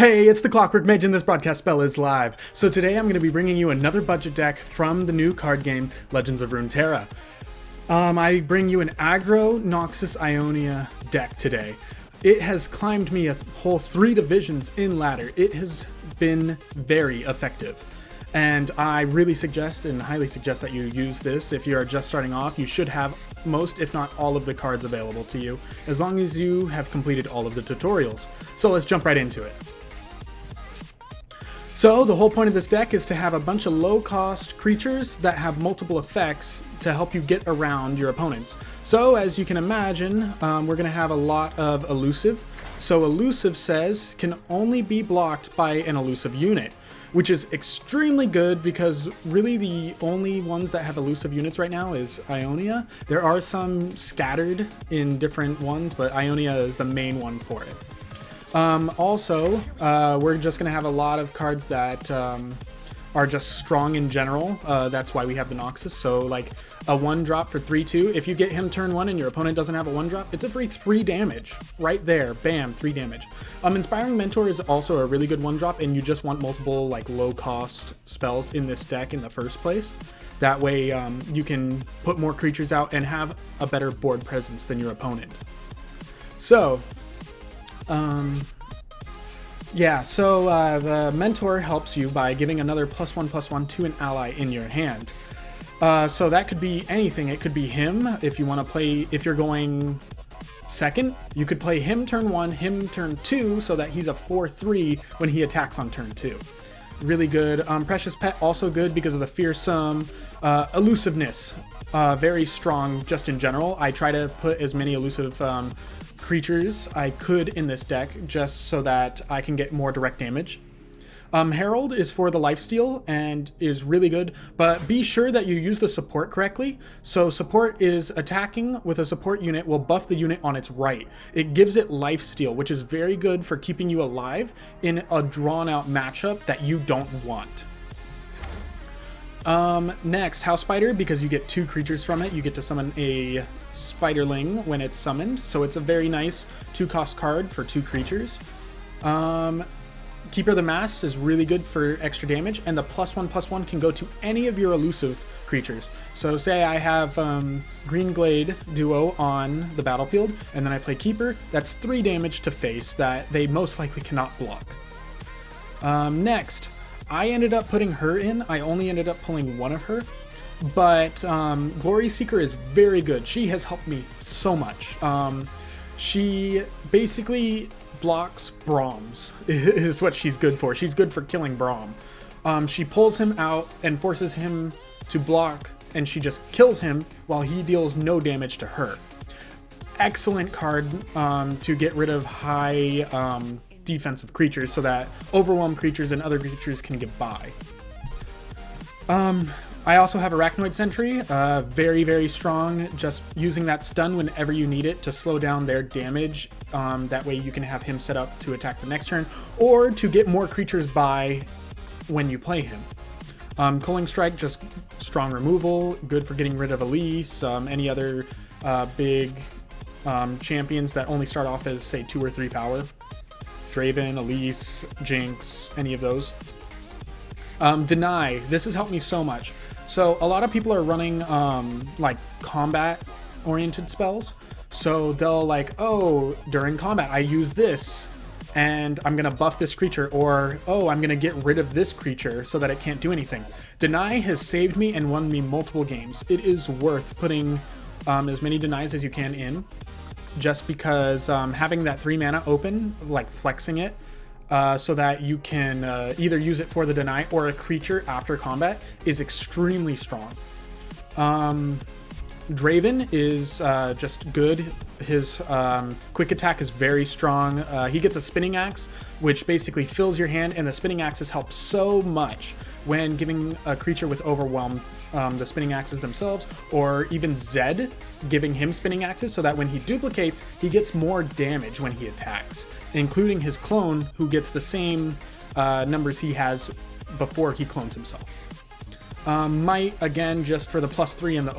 Hey, it's the Clockwork Mage and this broadcast spell is live. So today I'm going to be bringing you another budget deck from the new card game, Legends of Runeterra. I bring you an Aggro Noxus Ionia deck today. It has climbed me a whole 3 divisions in ladder. It has been very effective. And I really suggest and highly suggest that you use this. If you are just starting off, you should have most, if not all, of the cards available to you, as long as you have completed all of the tutorials. So let's jump right into it. So the whole point of this deck is to have a bunch of low-cost creatures that have multiple effects to help you get around your opponents. So as you can imagine, we're going to have a lot of elusive. So elusive says can only be blocked by an elusive unit, which is extremely good because really the only ones that have elusive units right now is Ionia. There are some scattered in different ones, but Ionia is the main one for it. Also, we're just going to have a lot of cards that are just strong in general. That's why we have the Noxus. So like a 1-drop for 3/2. If you get him turn 1 and your opponent doesn't have a 1-drop, it's a free 3 damage. Right there. Bam, 3 damage. Inspiring Mentor is also a really good 1-drop, and you just want multiple like low-cost spells in this deck in the first place. That way you can put more creatures out and have a better board presence than your opponent. So... the Mentor helps you by giving another +1/+1 to an ally in your hand. So that could be anything. It could be him if you want to play, if you're going second, you could play him turn 1, him turn 2, so that he's a 4/3 when he attacks on turn 2. Really good. Precious Pet also good because of the fearsome elusiveness. Very strong just in general. I try to put as many elusive creatures I could in this deck just so that I can get more direct damage. Herald is for the lifesteal and is really good, but be sure that you use the support correctly. So support is attacking with a support unit will buff the unit on its right. It gives it lifesteal, which is very good for keeping you alive in a drawn out matchup that you don't want. Next, House Spider, because you get 2 creatures from it, you get to summon a Spiderling when it's summoned, so it's a very nice 2-cost card for 2 creatures. Keeper of the Mass is really good for extra damage, and the +1/+1 can go to any of your elusive creatures. So say I have Green Glade duo on the battlefield, and then I play Keeper, that's 3 damage to face that they most likely cannot block. Next, I ended up putting her in. I only ended up pulling one of her. But Glory Seeker is very good. She has helped me so much. She basically blocks Brahms is what she's good for. She's good for killing Brahm. She pulls him out and forces him to block, and she just kills him while he deals no damage to her. Excellent card to get rid of high defensive creatures so that overwhelmed creatures and other creatures can get by. I also have Arachnoid Sentry, very, very strong, just using that stun whenever you need it to slow down their damage. That way you can have him set up to attack the next turn, or to get more creatures by when you play him. Culling Strike, just strong removal, good for getting rid of Elise, any other big champions that only start off as, say, 2 or 3 power. Draven, Elise, Jinx, any of those. Deny, this has helped me so much. So a lot of people are running like combat oriented spells. So they'll like, oh, during combat I use this and I'm gonna buff this creature, or oh, I'm gonna get rid of this creature so that it can't do anything. Deny has saved me and won me multiple games. It is worth putting as many denies as you can in, just because having that 3 mana open, like flexing it, so that you can either use it for the deny or a creature after combat is extremely strong. Draven is just good. His quick attack is very strong. He gets a spinning axe, which basically fills your hand, and the spinning axes help so much when giving a creature with overwhelm the spinning axes themselves, or even Zed giving him spinning axes so that when he duplicates, he gets more damage when he attacks, including his clone, who gets the same numbers he has before he clones himself. Might, again, just for the +3 and the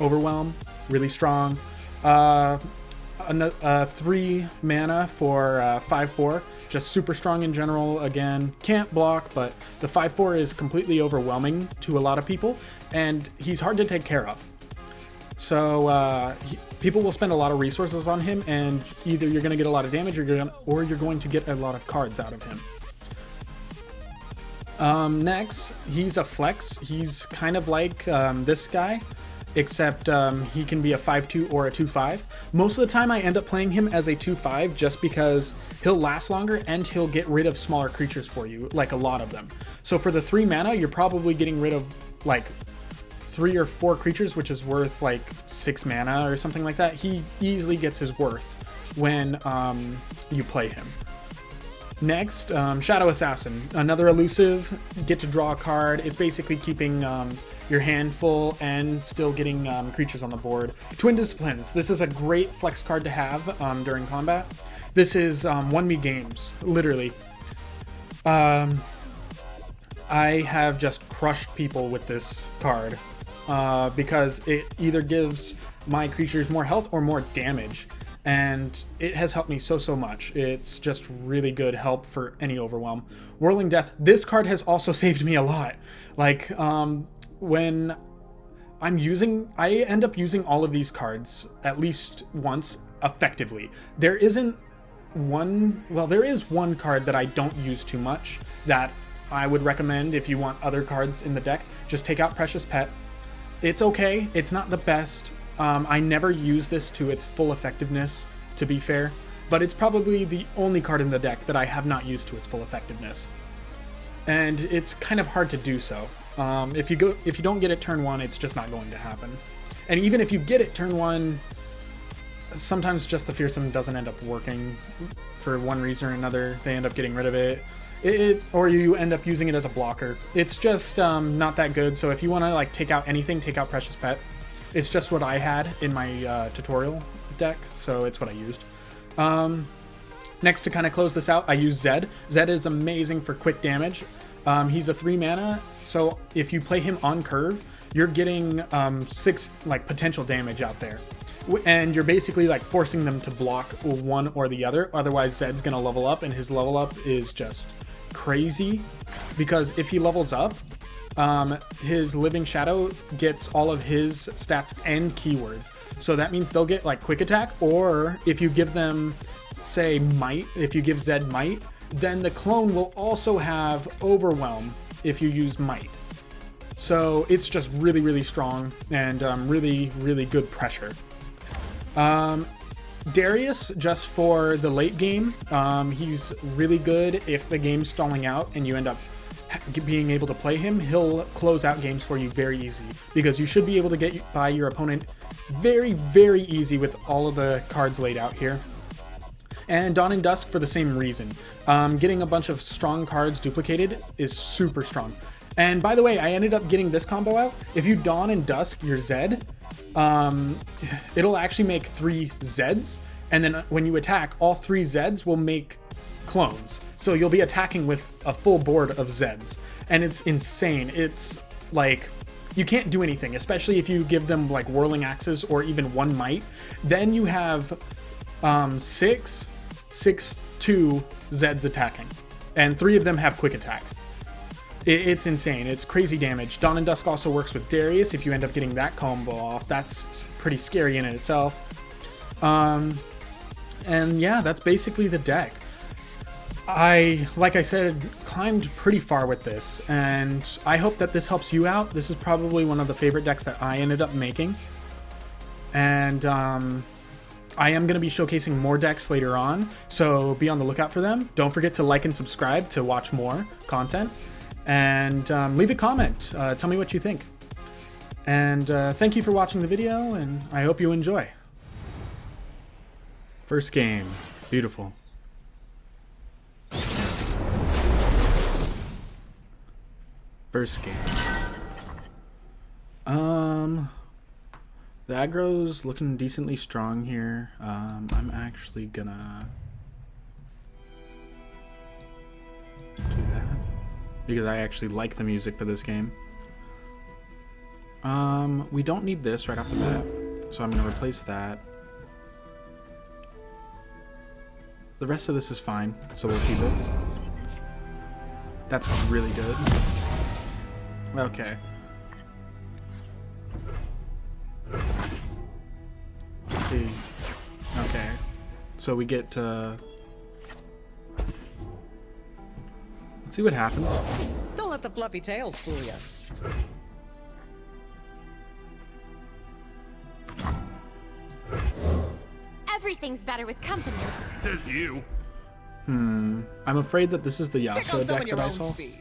overwhelm, really strong. 3 mana for 5/4. just super strong in general. Again, can't block, but the 5/4 is completely overwhelming to a lot of people, and he's hard to take care of. So people will spend a lot of resources on him, and either you're going to get a lot of damage or you're going to get a lot of cards out of him. Next, he's a flex. He's kind of like this guy, except he can be a 5/2 or a 2/5. Most of the time I end up playing him as a 2/5 just because he'll last longer and he'll get rid of smaller creatures for you, like a lot of them. So for the 3 mana, you're probably getting rid of like 3 or 4 creatures, which is worth like 6 mana or something like that. He easily gets his worth when you play him. Next, Shadow Assassin, another elusive, get to draw a card. It's basically keeping your hand full and still getting creatures on the board. Twin Disciplines, this is a great flex card to have during combat. This is won me games, literally. I have just crushed people with this card because it either gives my creatures more health or more damage. And it has helped me so much. It's just really good help for any overwhelm. Whirling Death, this card has also saved me a lot. Like when I end up using all of these cards at least once effectively. There is one card that I don't use too much that I would recommend if you want other cards in the deck. Just take out Precious Pet. It's okay, it's not the best. I never use this to its full effectiveness, to be fair, but it's probably the only card in the deck that I have not used to its full effectiveness. And it's kind of hard to do so. If you don't get it turn 1, it's just not going to happen. And even if you get it turn 1, sometimes just the Fearsome doesn't end up working for one reason or another. They end up getting rid of it. Or you end up using it as a blocker. It's just not that good. So if you want to like take out anything, take out Precious Pet. It's just what I had in my tutorial deck, so it's what I used. Next, to kind of close this out, I use Zed. Zed is amazing for quick damage. He's a 3 mana, so if you play him on curve, you're getting 6 like potential damage out there. And you're basically like forcing them to block one or the other. Otherwise, Zed's gonna level up, and his level up is just crazy. Because if he levels up, his Living Shadow gets all of his stats and keywords. So that means they'll get like quick attack, or if you give them, say, might, if you give Zed might, then the clone will also have overwhelm if you use might. So it's just really strong and really good pressure. Darius, just for the late game, he's really good if the game's stalling out and you end up being able to play him. He'll close out games for you very easy, because you should be able to get by your opponent very easy with all of the cards laid out here. And Dawn and Dusk for the same reason. Getting a bunch of strong cards duplicated is super strong. And by the way, I ended up getting this combo out. If you Dawn and Dusk your Zed, it'll actually make 3 Zeds, and then when you attack, all 3 Zeds will make clones. So you'll be attacking with a full board of Zeds, and it's insane. It's like, you can't do anything, especially if you give them like Whirling Axes or even 1 Might. Then you have 6 2 Zeds attacking, and 3 of them have quick attack. It's insane. It's crazy damage. Dawn and Dusk also works with Darius. If you end up getting that combo off, that's pretty scary in itself. And yeah, that's basically the deck. Like I said, climbed pretty far with this, and I hope that this helps you out. This is probably one of the favorite decks that I ended up making. And I am going to be showcasing more decks later on, so be on the lookout for them. Don't forget to like and subscribe to watch more content. And leave a comment. Tell me what you think. And thank you for watching the video, and I hope you enjoy. First game. Beautiful. First game. The aggro's looking decently strong here. I'm actually gonna do that because I actually like the music for this game. We don't need this right off the bat, so I'm gonna replace that. The rest of this is fine, so we'll keep it. That's really good. Okay. Let's see. Okay. So we get let's see what happens. Don't let the fluffy tails fool you. Everything's better with company. Says you. I'm afraid that this is the Here Yasuo comes some deck on your that I own saw. speed.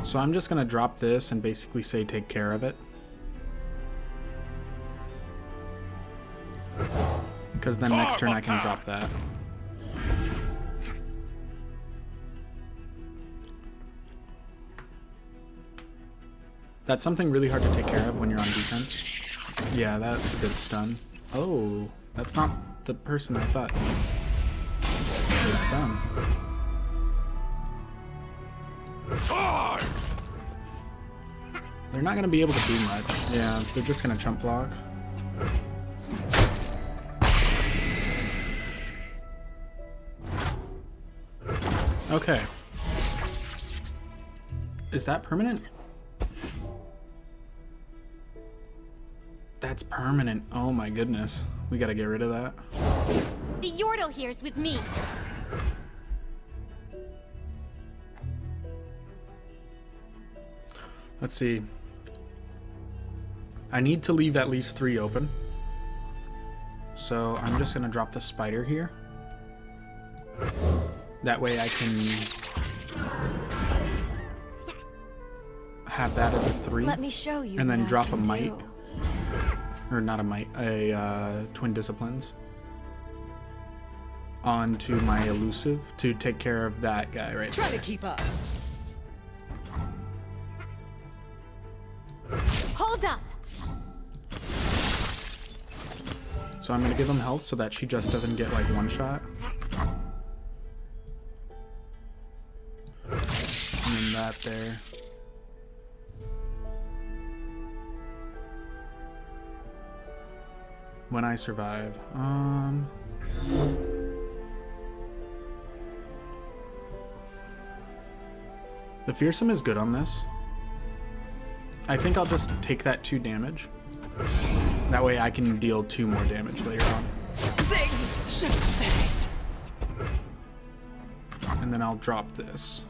So I'm just gonna drop this and basically say take care of it. Because then next turn I can drop that. That's something really hard to take care of when you're on defense. Yeah, that's a good stun. Oh, that's not the person I thought. Good stun. They're not going to be able to do much. Yeah, they're just going to chump block. Okay. Is that permanent? That's permanent. Oh my goodness. We got to get rid of that. The Yordle here's with me. Let's see. I need to leave at least 3 open. So I'm just going to drop the spider here. That way I can have that as a 3. Let me show you. And then what I drop a can might. do. Or not a might, a twin disciplines. Onto my elusive to take care of that guy right Try there. to keep up. Hold up. So I'm going to give him health so that she just doesn't get like one shot. And then that there. When I survive. The fearsome is good on this. I think I'll just take that 2 damage. That way I can deal 2 more damage later on. Zigged! Should have said it. And then I'll drop this.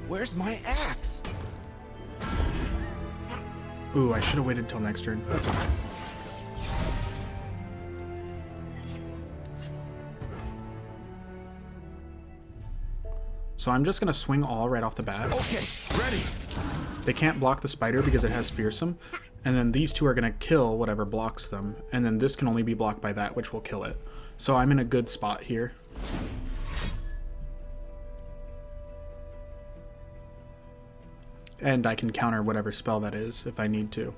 Where's my axe? Ooh, I should have waited till next turn. That's okay. So I'm just gonna swing all right off the bat. Okay, ready. They can't block the spider because it has fearsome. And then these 2 are gonna kill whatever blocks them. And then this can only be blocked by that, which will kill it. So I'm in a good spot here. And I can counter whatever spell that is if I need to.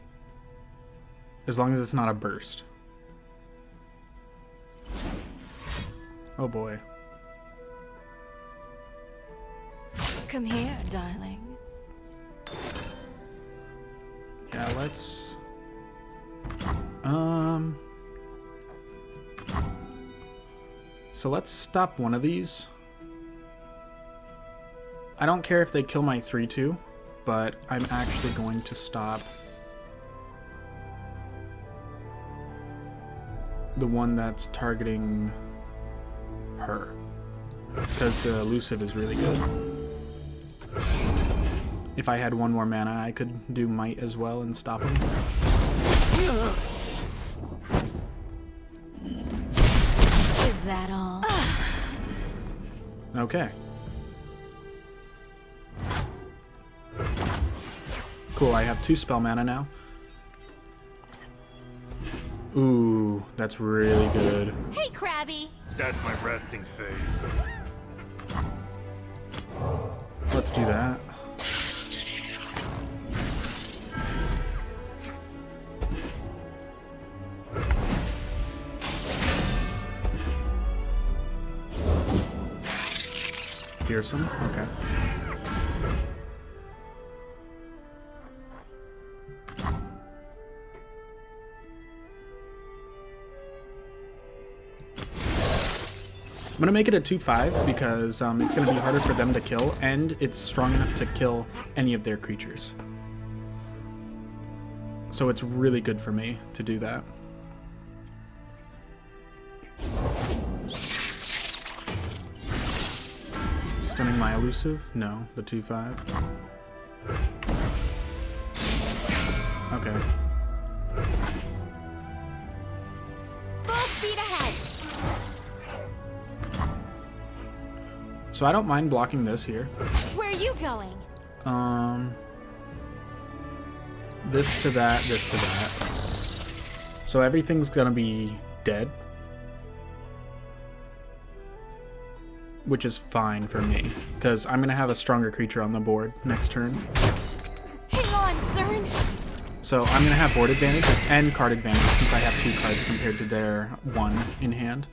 As long as it's not a burst. Oh boy. Come here, darling. Yeah, let's... So let's stop one of these. I don't care if they kill my 3-2, but I'm actually going to stop the one that's targeting her. Because the elusive is really good. If I had 1 more mana, I could do might as well and stop him. Is that all? Okay. Cool, I have 2 spell mana now. Ooh, that's really good. Hey, Krabby. That's my resting face. Let's do that. Fearsome, okay. I'm gonna make it a 2/5 because it's gonna be harder for them to kill, and it's strong enough to kill any of their creatures. So it's really good for me to do that. Stunning my elusive? No, the 2/5. Okay. Full speed ahead. So I don't mind blocking this here. Where are you going? This to that, this to that. So everything's gonna be dead. Which is fine for me, because I'm gonna have a stronger creature on the board next turn. Hang on, Cern. So I'm gonna have board advantage and card advantage since I have 2 cards compared to their 1 in hand.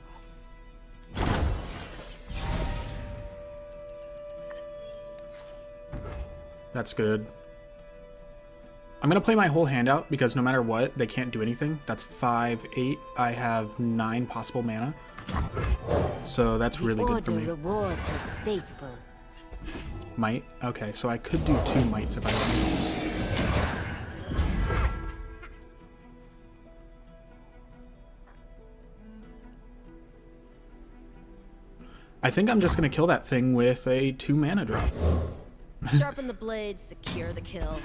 That's good. I'm gonna play my whole hand out because no matter what, they can't do anything. That's 5, 8. I have 9 possible mana. So that's really good for me. Rewards its faithful. Might? Okay, so I could do 2 mites if I want. I think I'm just gonna kill that thing with a 2 mana drop. Sharpen the blade, secure the kill.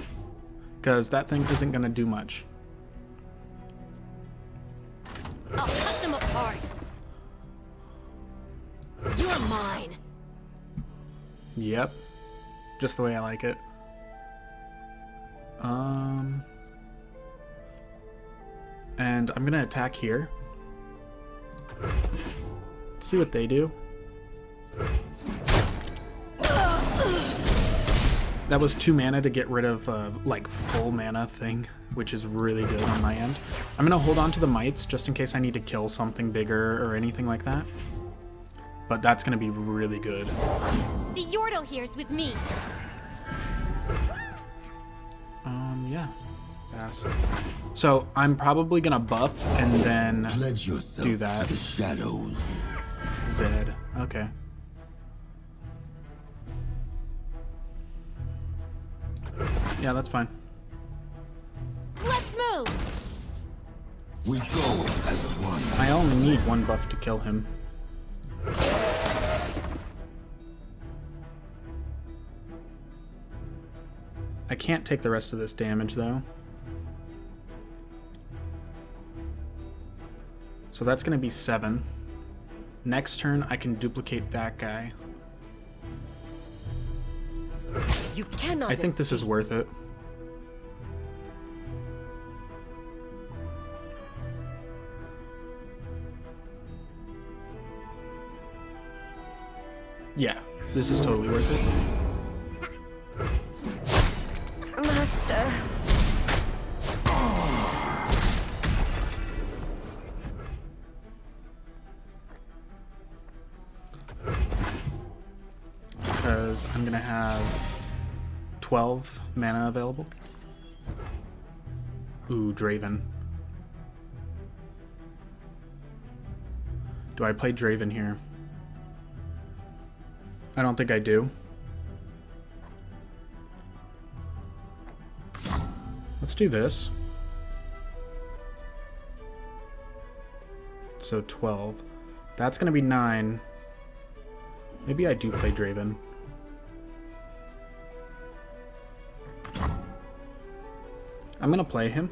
Because that thing isn't gonna do much. I'll cut them apart. You're mine. Yep. Just the way I like it. And I'm gonna attack here. See what they do. That was 2 mana to get rid of like full mana thing, which is really good on my end. I'm gonna hold on to the mites just in case I need to kill something bigger or anything like that. But that's gonna be really good. The Yordle here's with me. Yeah. Pass. So I'm probably gonna buff and then do that. Shadows. Zed. Okay. Yeah, that's fine. Let's move. We go as one. I only need 1 buff to kill him. I can't take the rest of this damage though. So that's gonna be 7. Next turn I can duplicate that guy. You cannot. I think this is worth it. Yeah, this is totally worth it. Master. Because I'm gonna have 12 mana available. Ooh, Draven. Do I play Draven here? I don't think I do. Let's do this. So 12. That's gonna be 9. Maybe I do play Draven. I'm gonna play him.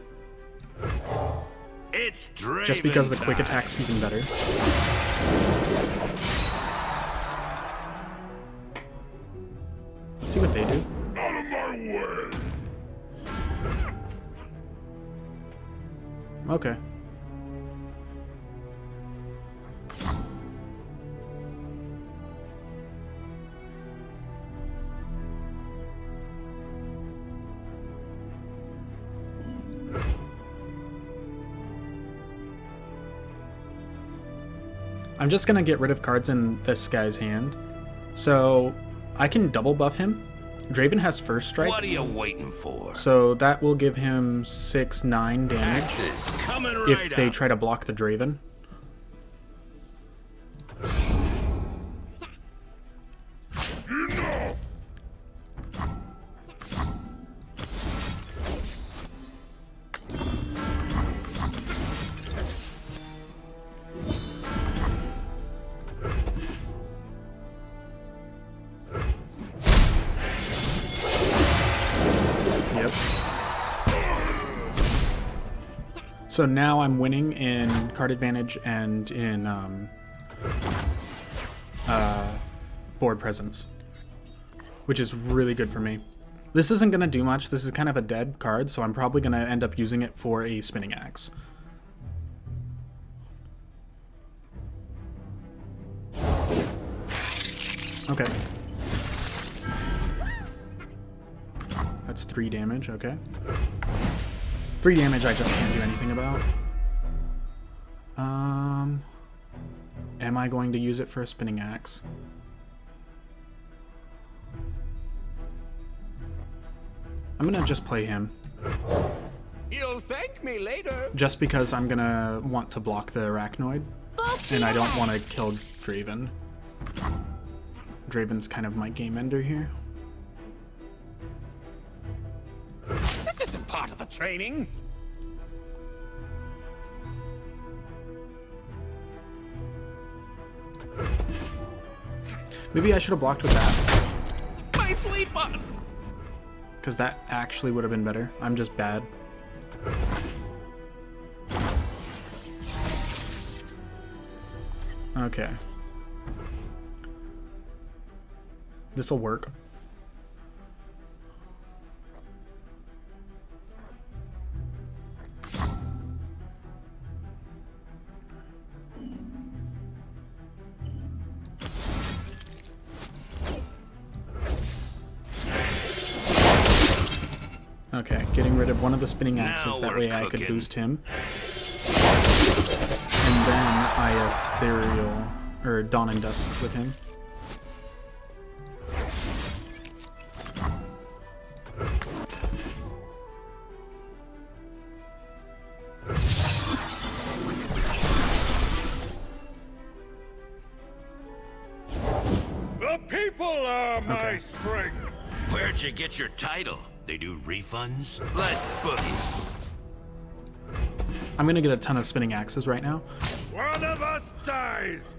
It's Draven Just because the quick time. attack's even better. Let's see what they do. Out of my way. Okay. I'm just gonna get rid of cards in this guy's hand. So I can double buff him. Draven has first strike. What are you waiting for? So that will give him 6-9 damage Axes coming right if they up. try to block the Draven. Yep. So now I'm winning in card advantage and in board presence, which is really good for me. This isn't going to do much. This is kind of a dead card, so I'm probably going to end up using it for a spinning axe. Okay. That's 3 damage, okay. 3 damage I just can't do anything about. Am I going to use it for a spinning axe? I'm gonna just play him. You'll thank me later. Just because I'm gonna want to block the arachnoid. And I don't want to kill Draven. Draven's kind of my game ender here. This isn't part of the training. Maybe I should have blocked with that, My sweet button. because that actually would have been better. I'm just bad. Okay. This'll work. Okay, getting rid of one of the spinning axes, Now that we're way I could cooking. boost him. And then I ethereal, or Dawn and Dusk with him. The people are my Okay. strength. Where'd you get your title? They do refunds? Let's boogie. I'm gonna get a ton of spinning axes right now. One of us dies.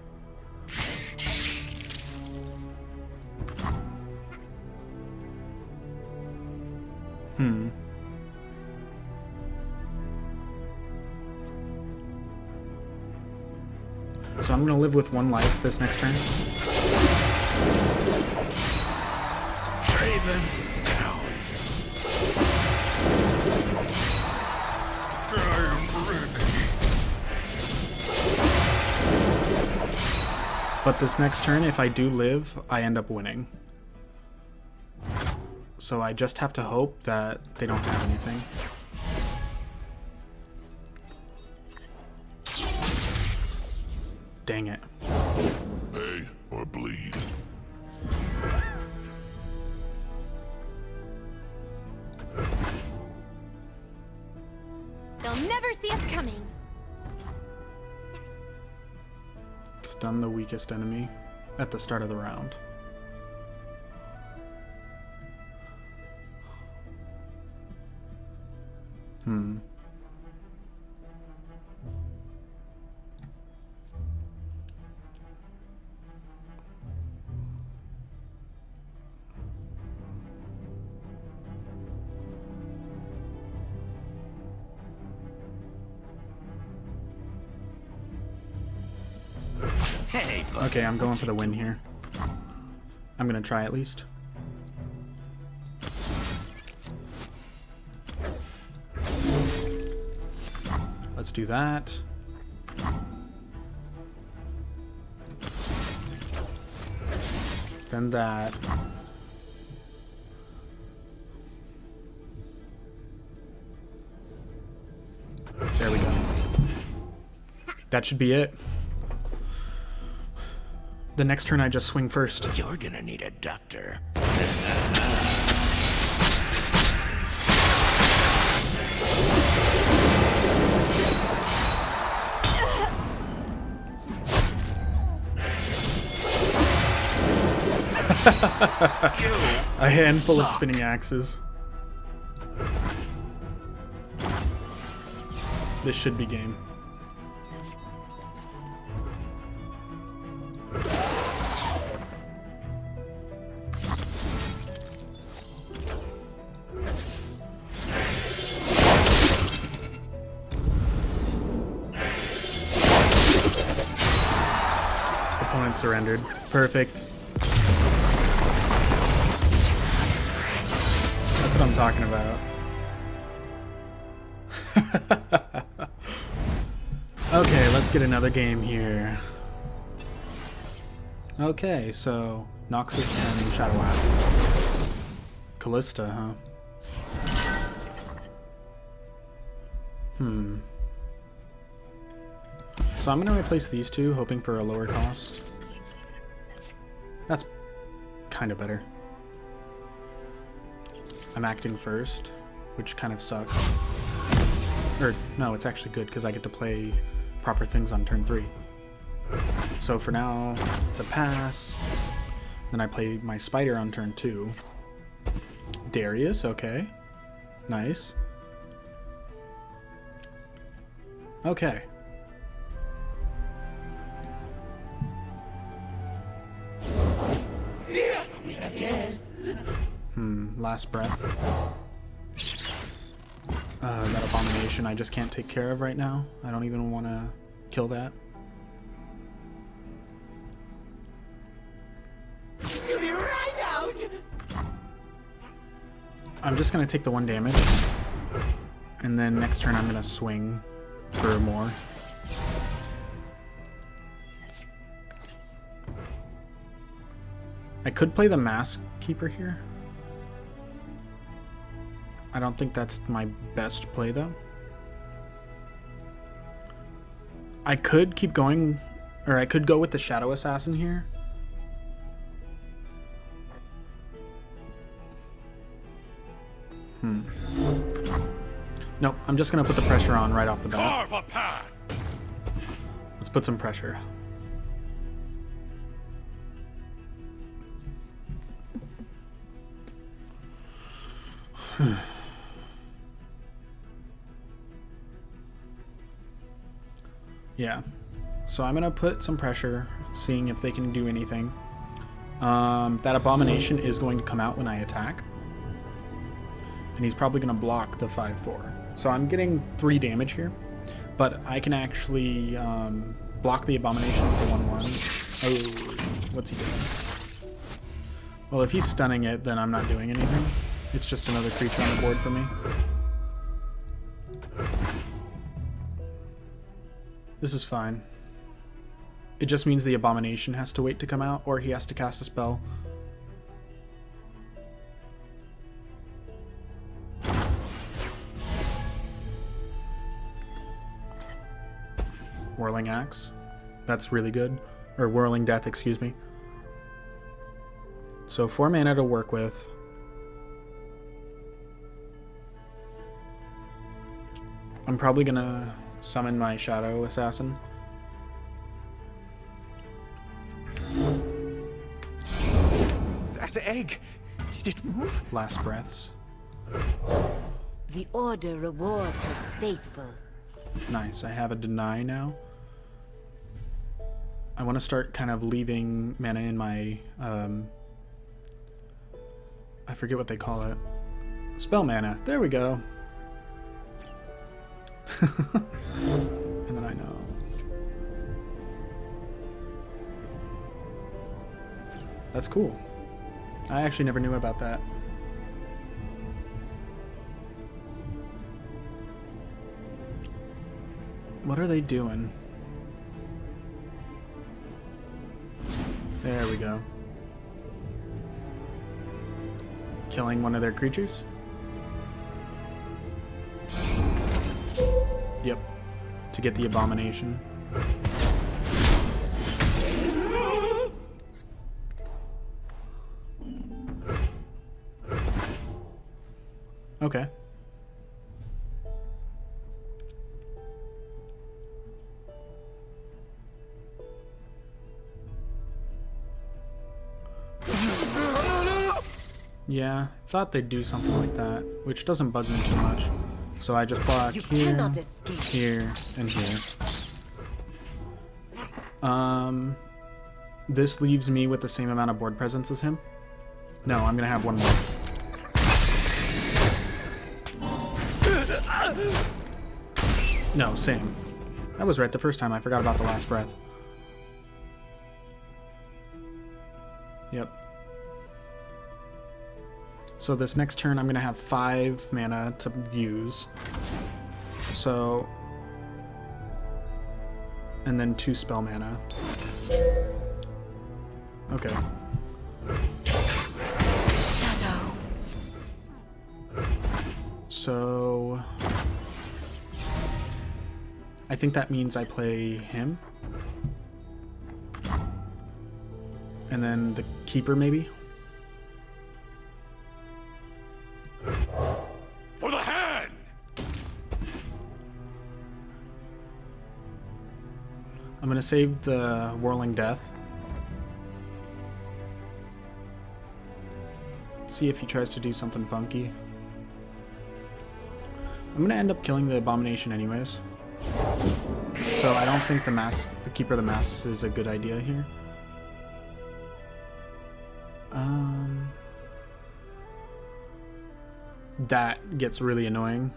So I'm gonna live with 1 life this next turn. Raven down. I am ready. But this next turn, if I do live, I end up winning. So I just have to hope that they don't have anything. Dang it. Pay or bleed. They'll never see us coming. Stun the weakest enemy at the start of the round. Hey, Okay, I'm going for the win here. I'm gonna try at least. Let's do that. Then that. There we go. That should be it. The next turn I just swing first. You're gonna need a doctor. A handful of spinning axes. This should be game. Opponent surrendered. Perfect. That's what I'm talking about. Okay, let's get another game here. Okay, so Noxus and Shadow Callista, huh? So I'm gonna replace these two, hoping for a lower cost. That's kind of better. I'm acting first, which kind of sucks. Or, no, it's actually good because I get to play proper things on turn 3. So for now, it's a pass. Then I play my spider on turn 2. Darius, okay. Nice. Okay. Last breath. That abomination I just can't take care of right now. I don't even want to kill that. Shoot me right out! I'm just going to take the 1 damage. And then next turn I'm going to swing for more. I could play the Mask Keeper here. I don't think that's my best play, though. I could keep going, or I could go with the Shadow Assassin here. Nope, I'm just going to put the pressure on right off the bat. Carve a path. Let's put some pressure. Yeah, so I'm gonna put some pressure, seeing if they can do anything. That abomination is going to come out when I attack, and he's probably gonna block the 5/4. So I'm getting 3 damage here, but I can actually block the abomination with the 1/1. Oh, what's he doing? Well, if he's stunning it, then I'm not doing anything. It's just another creature on the board for me. This is fine. It just means the abomination has to wait to come out, or he has to cast a spell. Whirling Axe. That's really good. Or Whirling Death, excuse me. So 4 mana to work with. I'm probably gonna summon my Shadow Assassin. That egg! Did it move? Last breaths. The Order rewards its faithful. Nice, I have a deny now. I want to start kind of leaving mana in my, I forget what they call it. Spell mana. There we go. And then I know. That's cool. I actually never knew about that. What are they doing? There we go. Killing one of their creatures? Yep. To get the abomination. Okay. Yeah, thought they'd do something like that, which doesn't bug me too much. So I just block You here, cannot escape. here, and here. This leaves me with the same amount of board presence as him. No, I'm gonna have one more. No, same. I was right the first time. I forgot about the last breath. Yep. So this next turn I'm going to have 5 mana to use. So... and then 2 spell mana. Okay. So... I think that means I play him. And then the Keeper, maybe? For the hand! I'm gonna save the Whirling Death. See if he tries to do something funky. I'm gonna end up killing the Abomination anyways. So I don't think the Keeper of the Mass is a good idea here. That gets really annoying.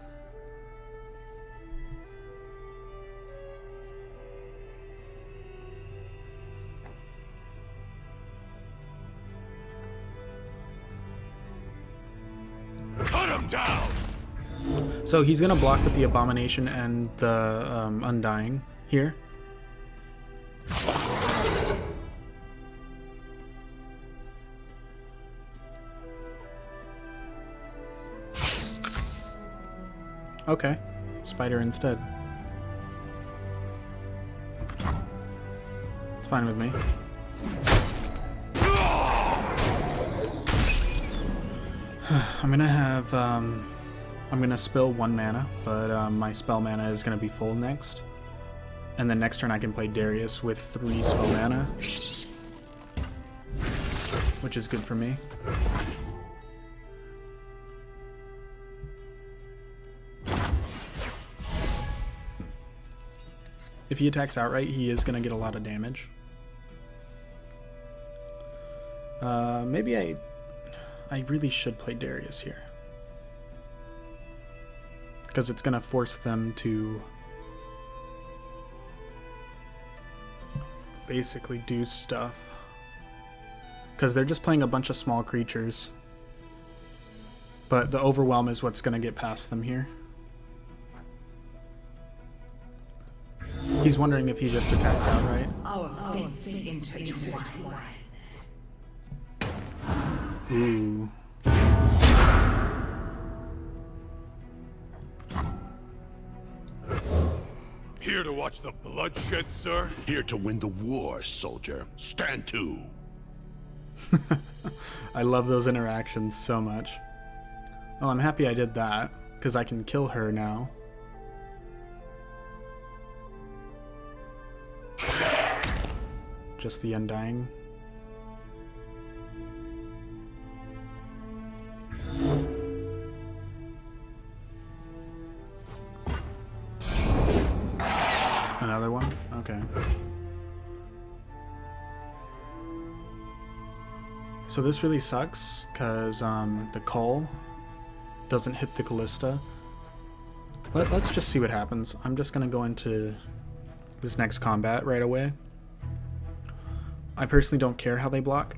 Cut him down! So he's gonna block with the Abomination and the Undying here. Okay, Spider instead. It's fine with me. I'm gonna have, I'm gonna spill 1 mana, but my spell mana is gonna be full next. And then next turn I can play Darius with 3 spell mana, which is good for me. If he attacks outright, he is going to get a lot of damage. Maybe I really should play Darius here. Because it's going to force them to basically do stuff. Because they're just playing a bunch of small creatures. But the Overwhelm is what's going to get past them here. He's wondering if he just attacks outright. Our fates intertwine. Ooh. Here to watch the bloodshed, sir? Here to win the war, soldier. Stand to. I love those interactions so much. Oh, I'm happy I did that, because I can kill her now. Just the Undying. Another one? Okay. So this really sucks, because the Cull doesn't hit the Callista. Let's just see what happens. I'm just going to go into this next combat right away. I personally don't care how they block.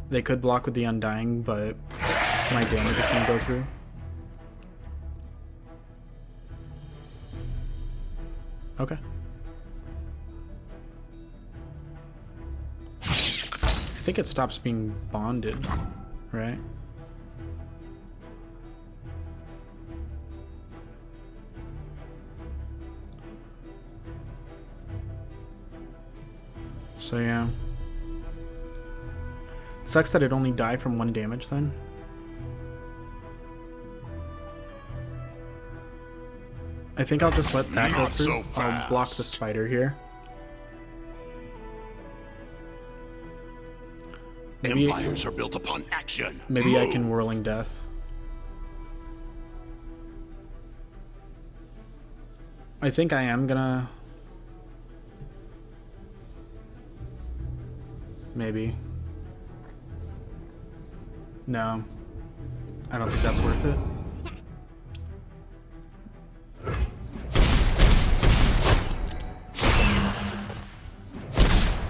They could block with the Undying, but my damage is going to go through. Okay. I think it stops being bonded, right? So yeah, Sucks that it only died from 1 damage then. I think I'll just let that go Not through. so I'll block the fast. spider here. Maybe, Empires are built upon action. maybe I Move. can Whirling Death. I think I am gonna... Maybe. No. I don't think that's worth it.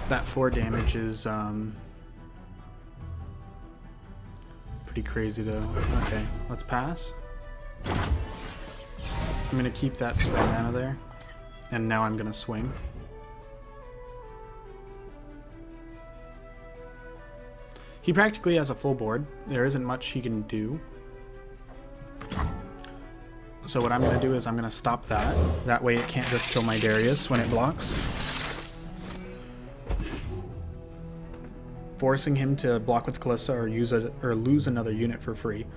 That 4 damage is pretty crazy though. Okay, let's pass. I'm gonna keep that spell mana there. And now I'm gonna swing. He practically has a full board. There isn't much he can do. So what I'm gonna do is I'm gonna stop that. That way it can't just kill my Darius when it blocks. Forcing him to block with Kalista or lose another unit for free.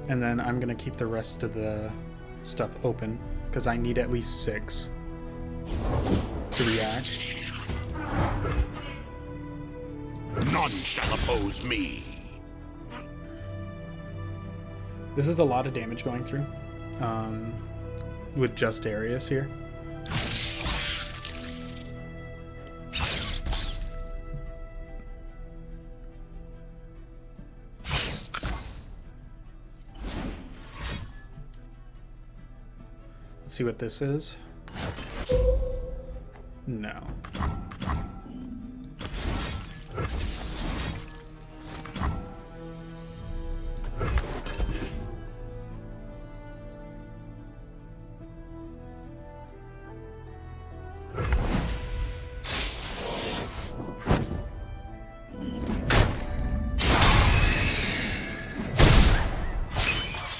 And then I'm gonna keep the rest of the stuff open because I need at least 6 to react. None shall oppose me. This is a lot of damage going through with just Darius here. Let's see what this is. No.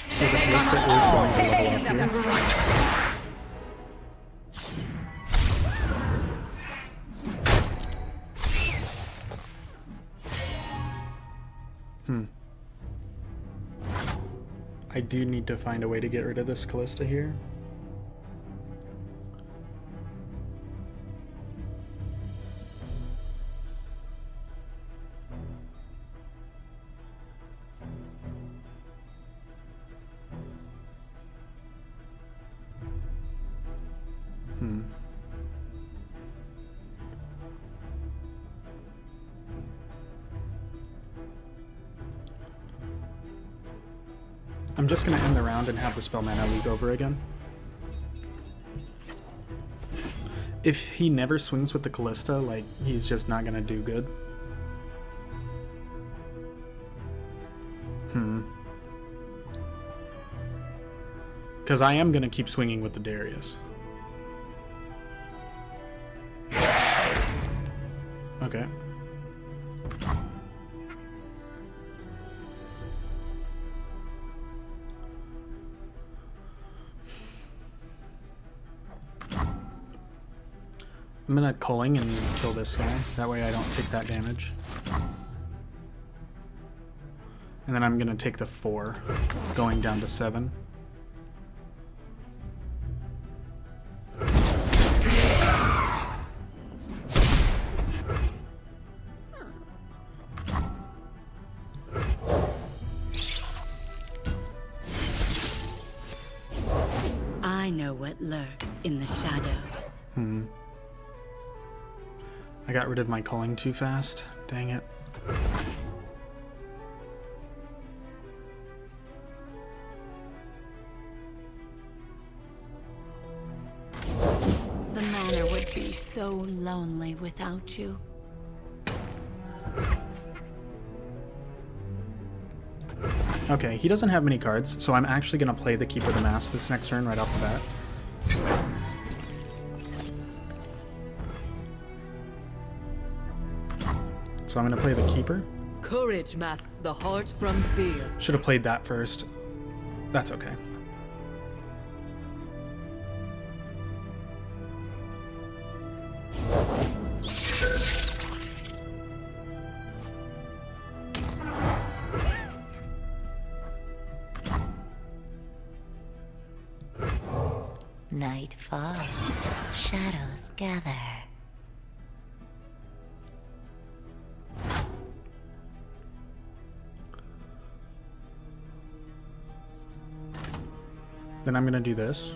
So the Kalista is going to level up here. I do need to find a way to get rid of this Kalista here. I'm just going to end the round and have the spell mana leak over again. If he never swings with the Kalista, like, he's just not going to do good. Because I am going to keep swinging with the Darius. Okay. I'm gonna culling and kill this guy. That way I don't take that damage. And then I'm gonna take the 4, going down to 7. I know what lurks in the shadows. I got rid of my culling too fast. Dang it. The manor would be so lonely without you. Okay, he doesn't have many cards, so I'm actually gonna play the Keeper of the Mask this next turn right off the bat. So I'm gonna play the Keeper. Courage masks the heart from fear. Should have played that first. That's okay. Night falls, shadows gather. Then I'm gonna do this.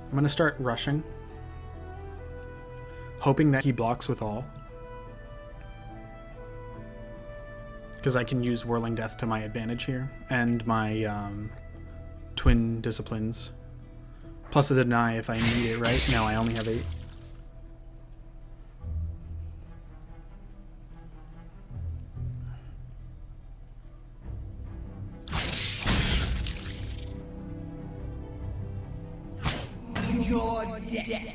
I'm gonna start rushing, hoping that he blocks with all, because I can use Whirling Death to my advantage here, and my twin disciplines, plus a deny if I need it, right? No, I only have 8.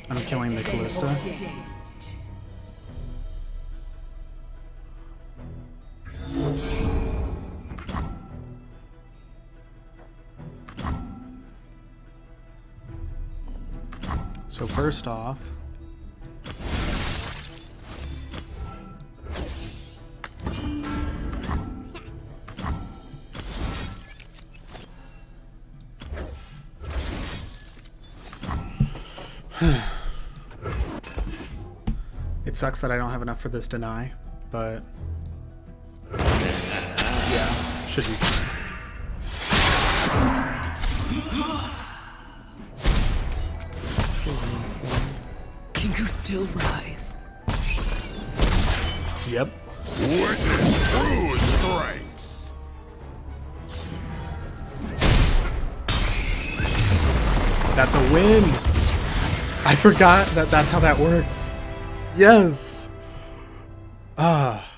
I'm killing the Callista. So first off, it sucks that I don't have enough for this deny, but yeah, should be fine. Can you still rise? Yep. Witness true strength. That's a win! I forgot that that's how that works. Yes! Ah.